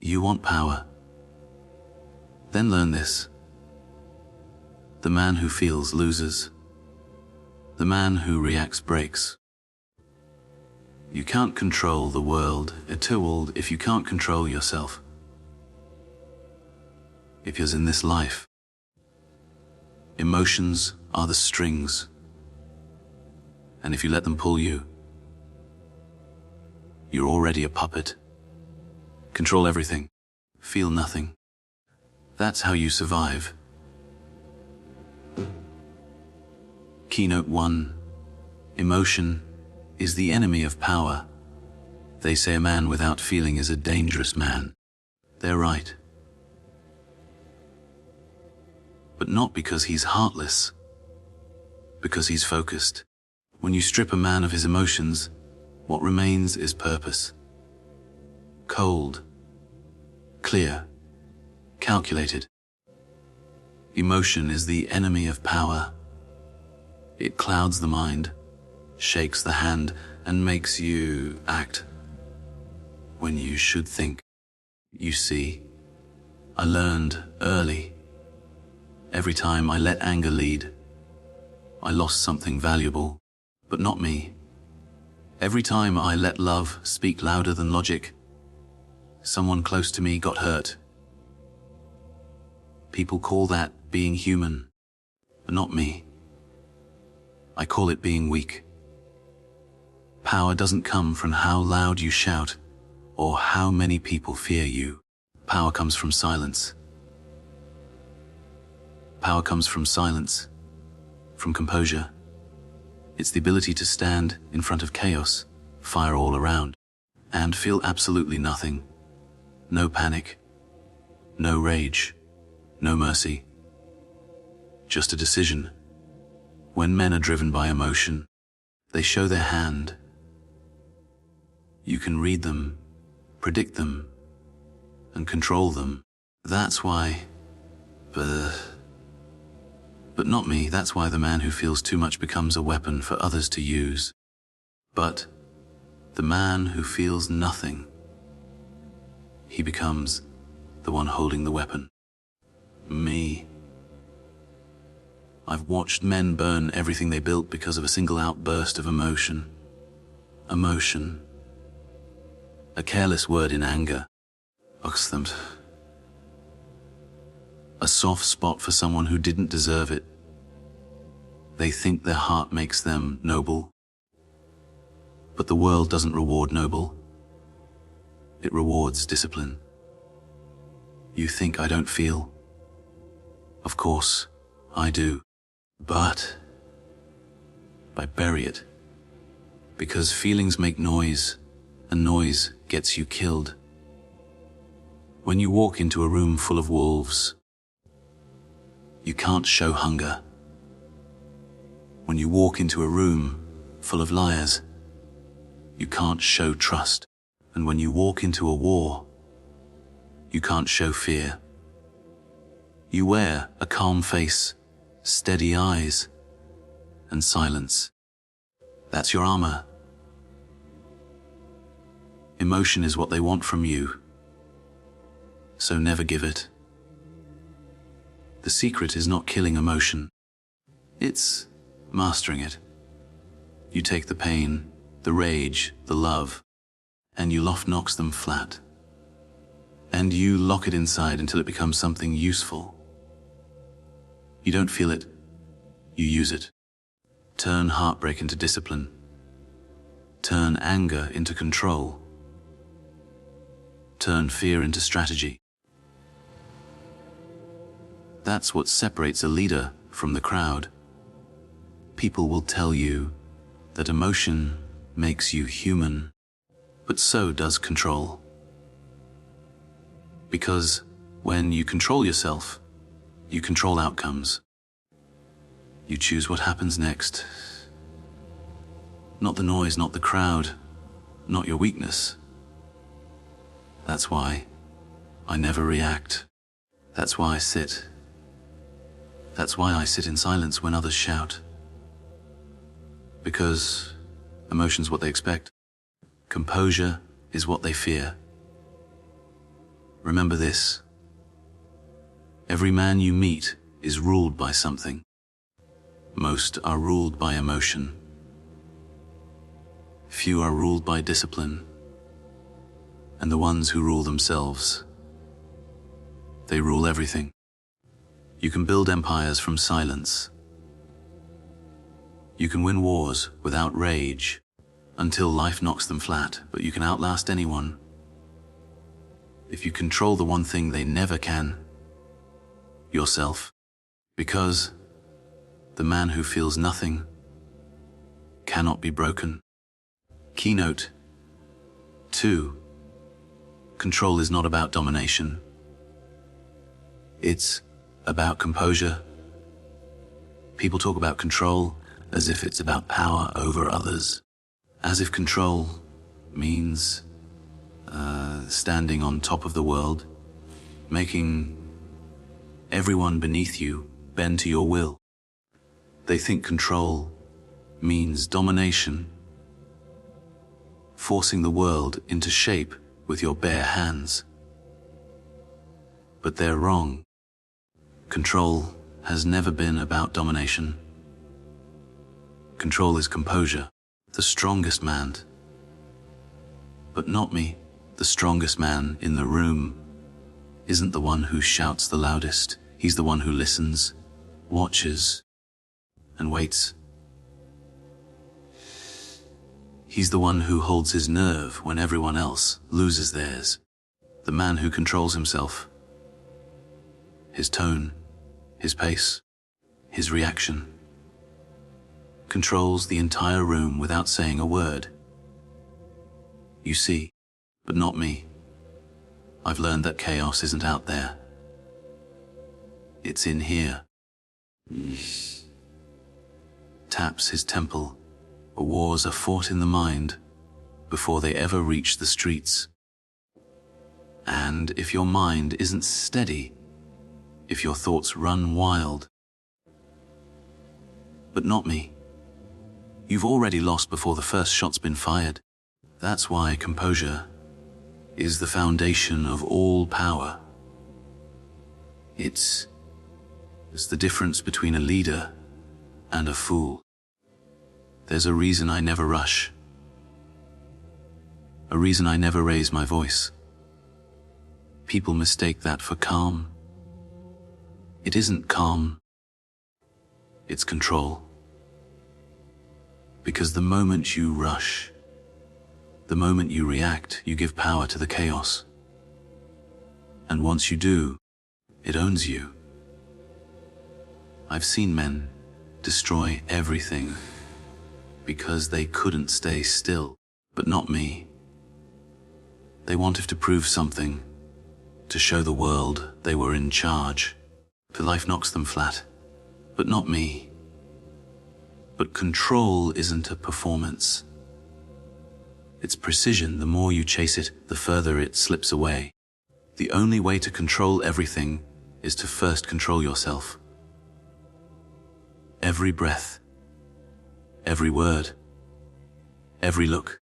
You want power. Then learn this. The man who feels loses. The man who reacts breaks. You can't control the world if you can't control yourself. If you're in this life, emotions are the strings, and if you let them pull you, you're already a puppet. Control everything, feel nothing. That's how you survive. Keynote 1. Emotion is the enemy of power. They say a man without feeling is a dangerous man. They're right. But not because he's heartless, because he's focused. When you strip a man of his emotions, what remains is purpose. Cold, clear, calculated. Emotion is the enemy of power. It clouds the mind, shakes the hand, and makes you act when you should think. You see, I learned early. Every time I let anger lead, I lost something valuable, but not me. Every time I let love speak louder than logic, someone close to me got hurt. People call that being human, but not me. I call it being weak. Power doesn't come from how loud you shout or how many people fear you. Power comes from silence. Power comes from silence, from composure. It's the ability to stand in front of chaos, fire all around, and feel absolutely nothing. No panic, no rage, no mercy. Just a decision. When men are driven by emotion, they show their hand. You can read them, predict them, and control them. That's why, but not me, that's why the man who feels too much becomes a weapon for others to use. But the man who feels nothing, he becomes the one holding the weapon. Me. I've watched men burn everything they built because of a single outburst of emotion. Emotion. A careless word in anger. A soft spot for someone who didn't deserve it. They think their heart makes them noble. But the world doesn't reward noble. It rewards discipline. You think I don't feel? Of course, I do. But I bury it. Because feelings make noise, and noise gets you killed. When you walk into a room full of wolves, you can't show hunger. When you walk into a room full of liars, you can't show trust. And when you walk into a war, you can't show fear. You wear a calm face, steady eyes, and silence. That's your armor. Emotion is what they want from you, so never give it. The secret is not killing emotion. It's mastering it. You take the pain, the rage, the love, and you knocks them flat. And you lock it inside until it becomes something useful. You don't feel it, you use it. Turn heartbreak into discipline. Turn anger into control. Turn fear into strategy. That's what separates a leader from the crowd. People will tell you that emotion makes you human, but so does control. Because when you control yourself, you control outcomes. You choose what happens next. Not the noise, not the crowd, not your weakness. That's why I never react. That's why I sit. That's why I sit in silence when others shout. Because emotion's what they expect. Composure is what they fear. Remember this. Every man you meet is ruled by something. Most are ruled by emotion. Few are ruled by discipline. And the ones who rule themselves, they rule everything. You can build empires from silence. You can win wars without rage until life knocks them flat, but you can outlast anyone if you control the one thing they never can, yourself. Because the man who feels nothing cannot be broken. Keynote 2. Control is not about domination. It's about composure. People talk about control as if it's about power over others. As if control means standing on top of the world, making everyone beneath you bend to your will. They think control means domination, forcing the world into shape with your bare hands. But they're wrong. Control has never been about domination. Control is composure. The strongest man, but not me. The strongest man in the room isn't the one who shouts the loudest. He's the one who listens, watches, and waits. He's the one who holds his nerve when everyone else loses theirs. The man who controls himself, his tone, his pace, his reaction, controls the entire room without saying a word. You see, but not me. I've learned that chaos isn't out there. It's in here. Taps his temple. Wars are fought in the mind before they ever reach the streets. And if your mind isn't steady, if your thoughts run wild, but not me, you've already lost before the first shot's been fired. That's why composure is the foundation of all power. It's the difference between a leader and a fool. There's a reason I never rush. A reason I never raise my voice. People mistake that for calm. It isn't calm. It's control. Because the moment you rush, the moment you react, you give power to the chaos. And once you do, it owns you. I've seen men destroy everything because they couldn't stay still, but not me. They wanted to prove something, to show the world they were in charge. For life knocks them flat, but not me. But control isn't a performance. It's precision. The more you chase it, the further it slips away. The only way to control everything is to first control yourself. Every breath, every word, every look.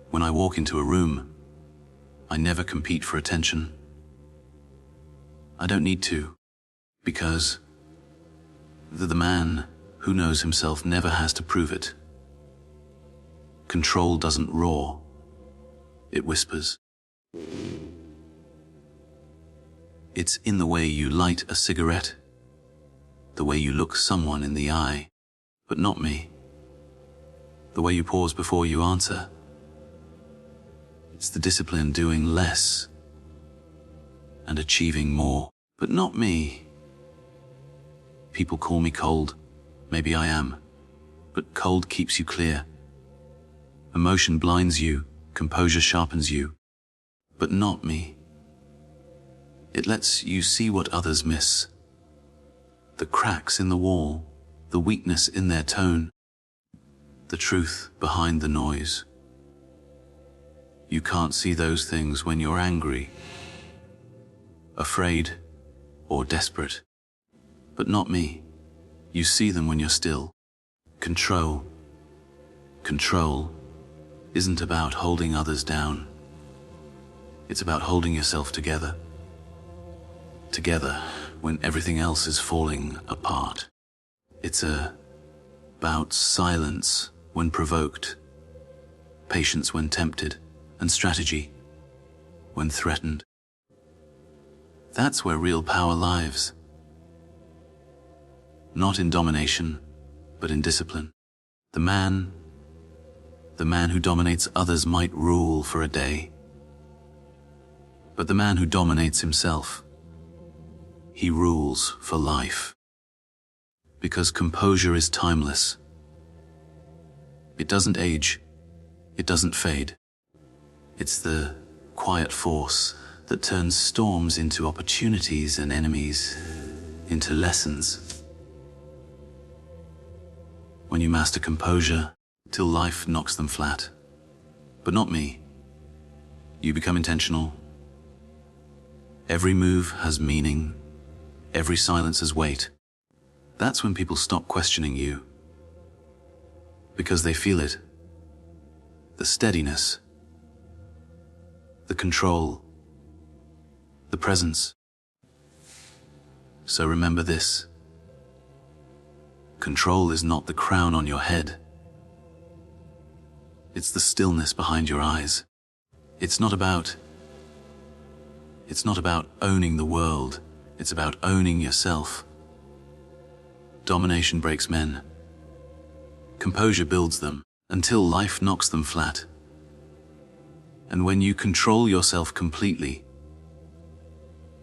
When I walk into a room, I never compete for attention. I don't need to, because the man who knows himself never has to prove it. Control doesn't roar, it whispers. It's in the way you light a cigarette, the way you look someone in the eye, but not me. The way you pause before you answer. It's the discipline doing less and achieving more, but not me. People call me cold. Maybe I am, but cold keeps you clear. Emotion blinds you, composure sharpens you, but not me. It lets you see what others miss. The cracks in the wall, the weakness in their tone, the truth behind the noise. You can't see those things when you're angry, afraid, or desperate. But not me. You see them when you're still. Control isn't about holding others down. It's about holding yourself together. Together when everything else is falling apart. It's about silence when provoked, patience when tempted, and strategy when threatened. That's where real power lies. Not in domination, but in discipline. The man who dominates others might rule for a day. But the man who dominates himself, he rules for life. Because composure is timeless. It doesn't age. It doesn't fade. It's the quiet force that turns storms into opportunities and enemies into lessons. When you master composure, till life knocks them flat. But not me. You become intentional. Every move has meaning. Every silence has weight. That's when people stop questioning you. Because they feel it. The steadiness. The control. The presence. So remember this. Control is not the crown on your head. It's the stillness behind your eyes. It's not about owning the world. It's about owning yourself. Domination breaks men. Composure builds them until life knocks them flat. And when you control yourself completely,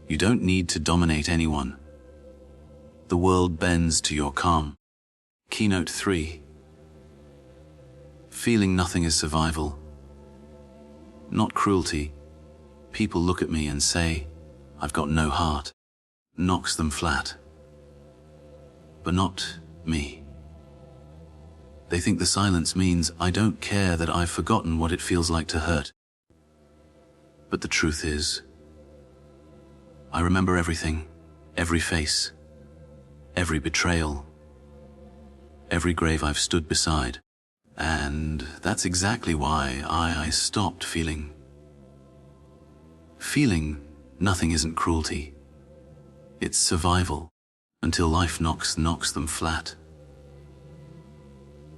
you don't need to dominate anyone. The world bends to your calm. Keynote 3. Feeling nothing is survival, not cruelty. People look at me and say, I've got no heart. Knocks them flat. But not me. They think the silence means I don't care, that I've forgotten what it feels like to hurt. But the truth is, I remember everything, every face, every betrayal, every grave I've stood beside. And that's exactly why I stopped feeling. Feeling nothing isn't cruelty. It's survival, until life knocks them flat.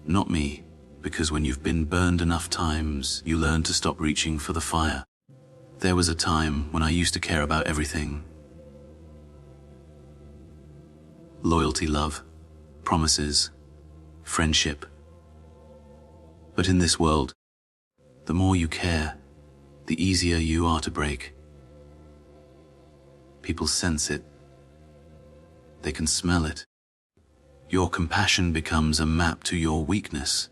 Not me, because when you've been burned enough times, you learn to stop reaching for the fire. There was a time when I used to care about everything. Loyalty, love, promises, friendship. But in this world, the more you care, the easier you are to break. People sense it. They can smell it. Your compassion becomes a map to your weakness.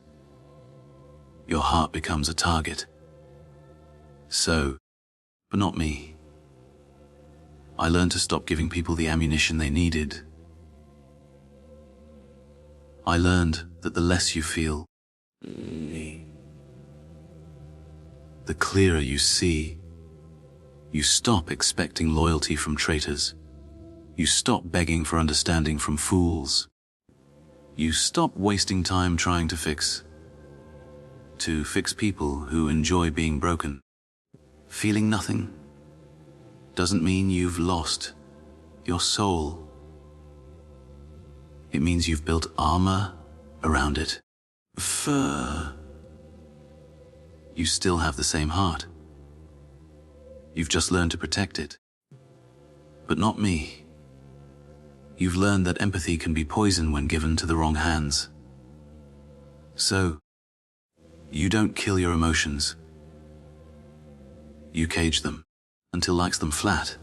Your heart becomes a target. So, but not me. I learned to stop giving people the ammunition they needed. I learned that the less you feel, the clearer you see. You stop expecting loyalty from traitors. You stop begging for understanding from fools. You stop wasting time trying to fix people who enjoy being broken. Feeling nothing doesn't mean you've lost your soul. It means you've built armor around it. Fur. You still have the same heart. You've just learned to protect it. But not me. You've learned that empathy can be poison when given to the wrong hands. So, you don't kill your emotions. You cage them until life knocks them flat.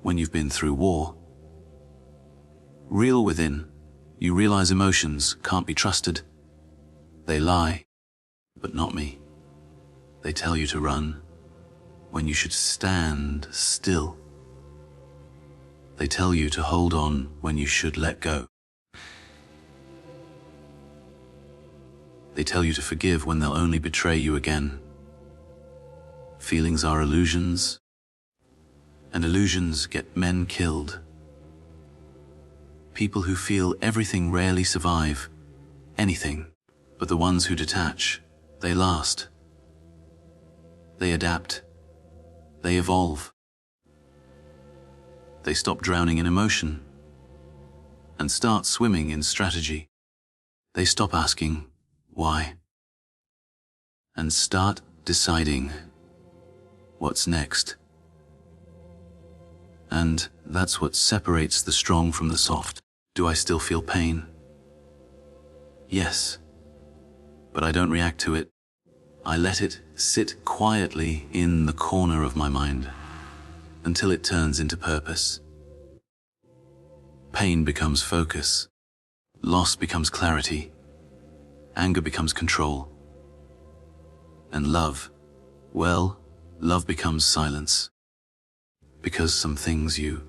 When you've been through war, real within, you realize emotions can't be trusted. They lie, but not me. They tell you to run when you should stand still. They tell you to hold on when you should let go. They tell you to forgive when they'll only betray you again. Feelings are illusions, and illusions get men killed. People who feel everything rarely survive anything, but the ones who detach, they last. They adapt. They evolve. They stop drowning in emotion and start swimming in strategy. They stop asking, why? And start deciding what's next. And that's what separates the strong from the soft. Do I still feel pain? Yes. But I don't react to it. I let it sit quietly in the corner of my mind until it turns into purpose. Pain becomes focus. Loss becomes clarity. Anger becomes control. And love, well, love becomes silence. Because some things you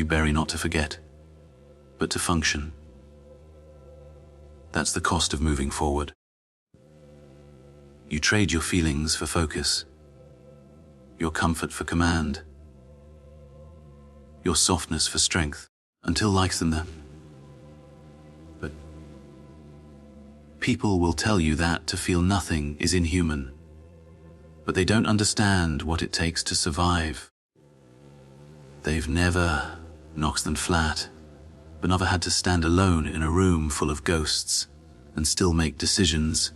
bury not to forget, but to function. That's the cost of moving forward. You trade your feelings for focus, your comfort for command, your softness for strength, until like's them there. But people will tell you that to feel nothing is inhuman, but they don't understand what it takes to survive. They've never knocked them flat, but never had to stand alone in a room full of ghosts and still make decisions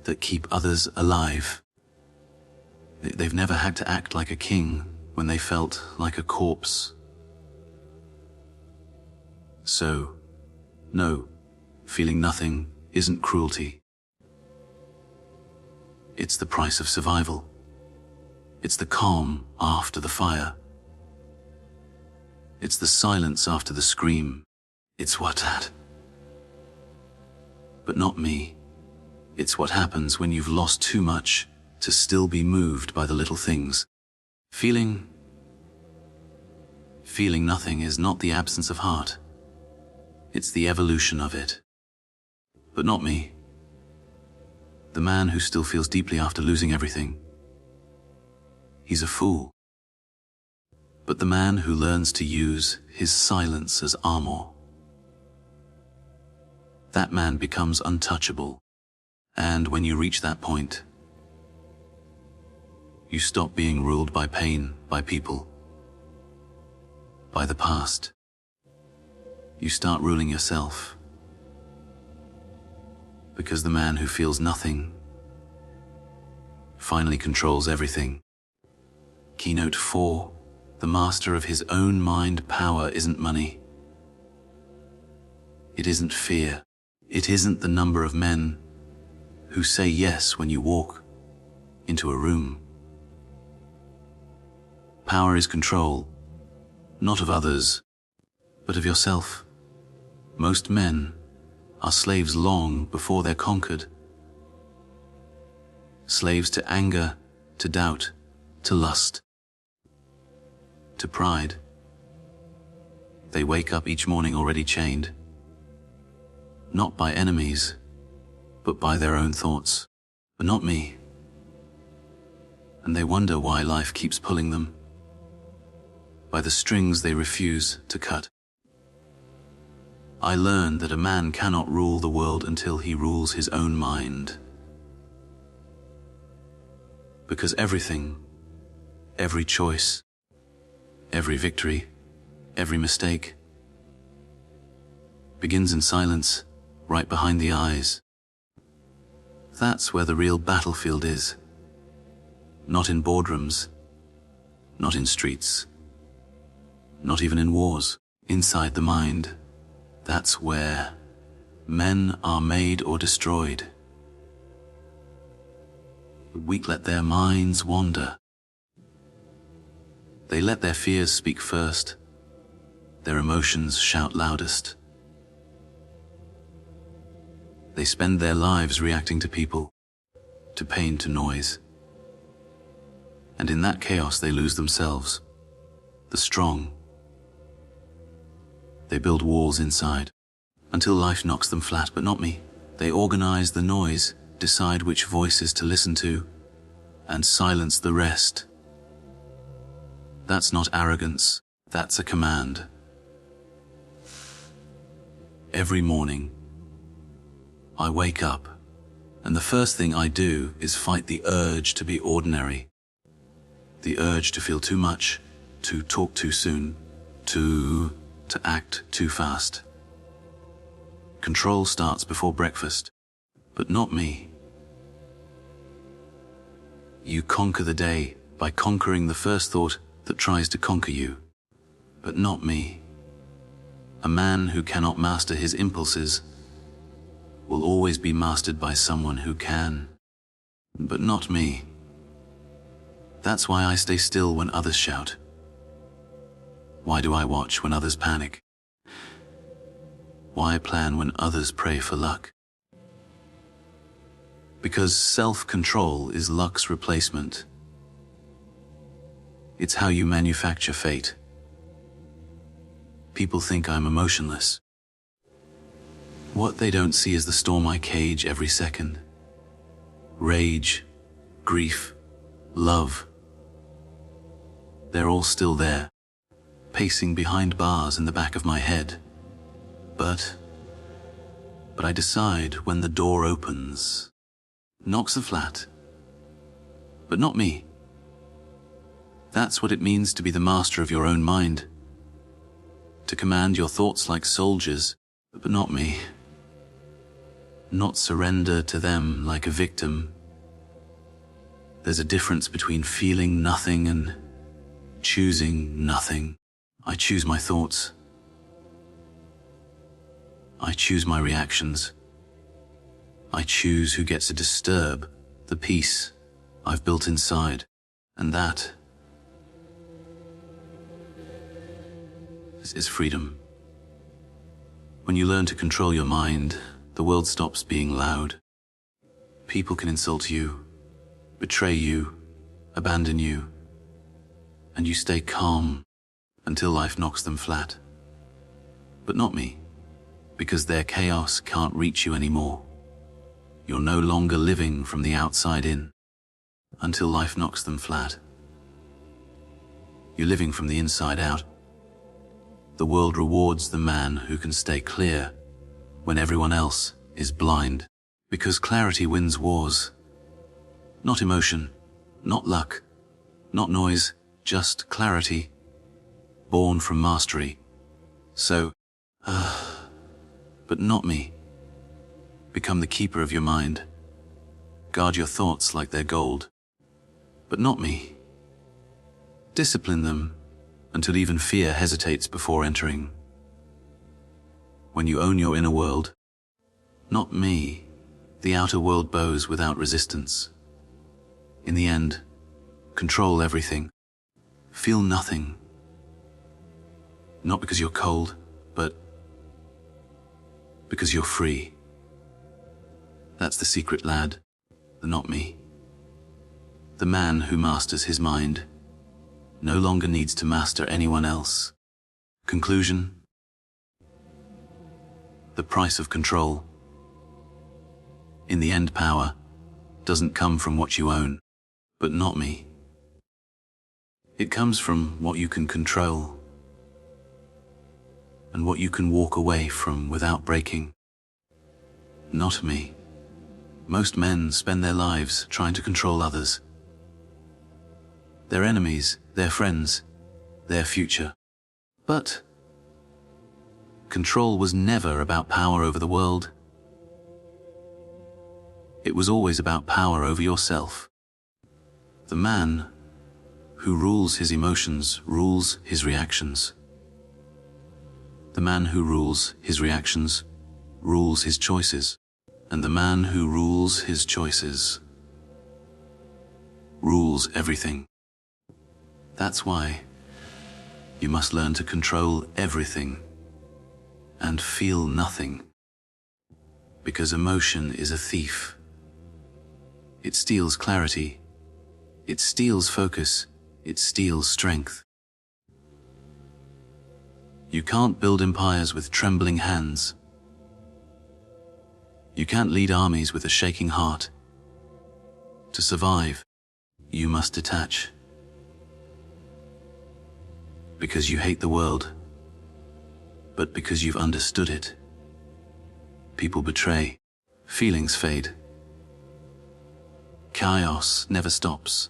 that keep others alive. They've never had to act like a king when they felt like a corpse. So, no, feeling nothing isn't cruelty. It's the price of survival. It's the calm after the fire. It's the silence after the scream. It's what that. But not me. It's what happens when you've lost too much to still be moved by the little things. Feeling nothing is not the absence of heart. It's the evolution of it. But not me. The man who still feels deeply after losing everything. He's a fool. But the man who learns to use his silence as armor, that man becomes untouchable. And when you reach that point, you stop being ruled by pain, by people, by the past. You start ruling yourself. Because the man who feels nothing finally controls everything. Keynote 4. The master of his own mind power isn't money. It isn't fear. It isn't the number of men who say yes when you walk into a room. Power is control, not of others, but of yourself. Most men are slaves long before they're conquered. Slaves to anger, to doubt, to lust, to pride. They wake up each morning already chained, not by enemies, but by their own thoughts. But not me. And they wonder why life keeps pulling them by the strings they refuse to cut. I learned that a man cannot rule the world until he rules his own mind. Because everything, every choice, every victory, every mistake begins in silence, right behind the eyes. That's where the real battlefield is. Not in boardrooms, not in streets, not even in wars. Inside the mind, that's where men are made or destroyed. The weak let their minds wander. They let their fears speak first, their emotions shout loudest. They spend their lives reacting to people, to pain, to noise. And in that chaos they lose themselves. The strong. They build walls inside, until life knocks them flat, but not me. They organize the noise, decide which voices to listen to, and silence the rest. That's not arrogance, that's a command. Every morning, I wake up And the first thing I do is fight the urge to be ordinary. The urge to feel too much, to talk too soon, to act too fast. Control starts before breakfast, but not me. You conquer the day by conquering the first thought that tries to conquer you, but not me. A man who cannot master his impulses will always be mastered by someone who can, but not me. That's why I stay still when others shout. Why do I watch when others panic? Why plan when others pray for luck? Because self-control is luck's replacement. It's how you manufacture fate. People think I'm emotionless. What they don't see is the storm I cage every second. Rage, grief, love. They're all still there, pacing behind bars in the back of my head. But I decide when the door opens. Knocks the flat, but not me. That's what it means to be the master of your own mind. To command your thoughts like soldiers, but not me. Not surrender to them like a victim. There's a difference between feeling nothing and choosing nothing. I choose my thoughts. I choose my reactions. I choose who gets to disturb the peace I've built inside, and that is freedom. When you learn to control your mind, the world stops being loud. People can insult you, betray you, abandon you, and you stay calm until life knocks them flat. But not me, because their chaos can't reach you anymore. You're no longer living from the outside in, until life knocks them flat. You're living from the inside out. The world rewards the man who can stay clear when everyone else is blind, because clarity wins wars. Not emotion, not luck, not noise, just clarity, born from mastery. So, but not me. Become the keeper of your mind. Guard your thoughts like they're gold. But not me. Discipline them until even fear hesitates before entering. When you own your inner world, not me, the outer world bows without resistance. In the end, control everything. Feel nothing. Not because you're cold, but because you're free. That's the secret, lad, the not me. The man who masters his mind no longer needs to master anyone else. Conclusion: the price of control. In the end, power doesn't come from what you own, but not me. It comes from what you can control and what you can walk away from without breaking. Not me. Most men spend their lives trying to control others. Their enemies, their friends, their future. But control was never about power over the world. It was always about power over yourself. The man who rules his emotions rules his reactions. The man who rules his reactions rules his choices. And the man who rules his choices rules everything. That's why you must learn to control everything and feel nothing. Because emotion is a thief. It steals clarity. It steals focus. It steals strength. You can't build empires with trembling hands. You can't lead armies with a shaking heart. To survive, you must detach. Because you hate the world, but because you've understood it. People betray, feelings fade, chaos never stops.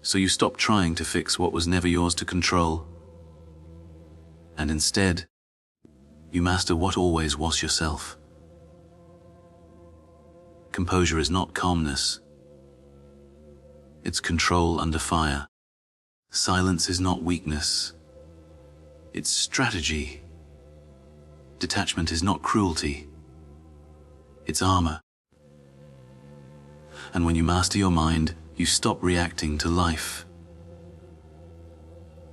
So you stop trying to fix what was never yours to control, and instead, you master what always was yourself. Composure is not calmness. It's control under fire. Silence is not weakness. It's strategy. Detachment is not cruelty. It's armor. And when you master your mind, you stop reacting to life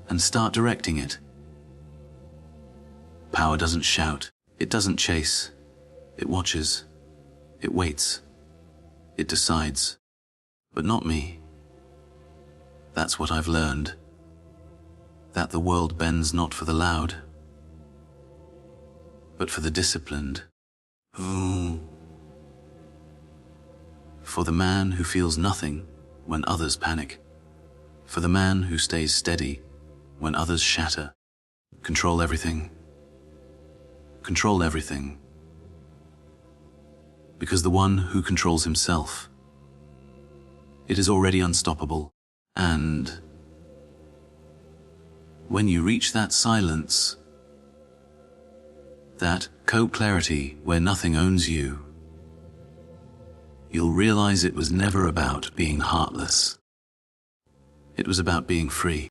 and start directing it. Power doesn't shout. It doesn't chase. It watches. It waits. It decides. But not me. That's what I've learned. That the world bends not for the loud, but for the disciplined. For the man who feels nothing when others panic. For the man who stays steady when others shatter. Control everything. Control everything. Because the one who controls himself, it is already unstoppable. And when you reach that silence, that co-clarity where nothing owns you, you'll realize it was never about being heartless. It was about being free.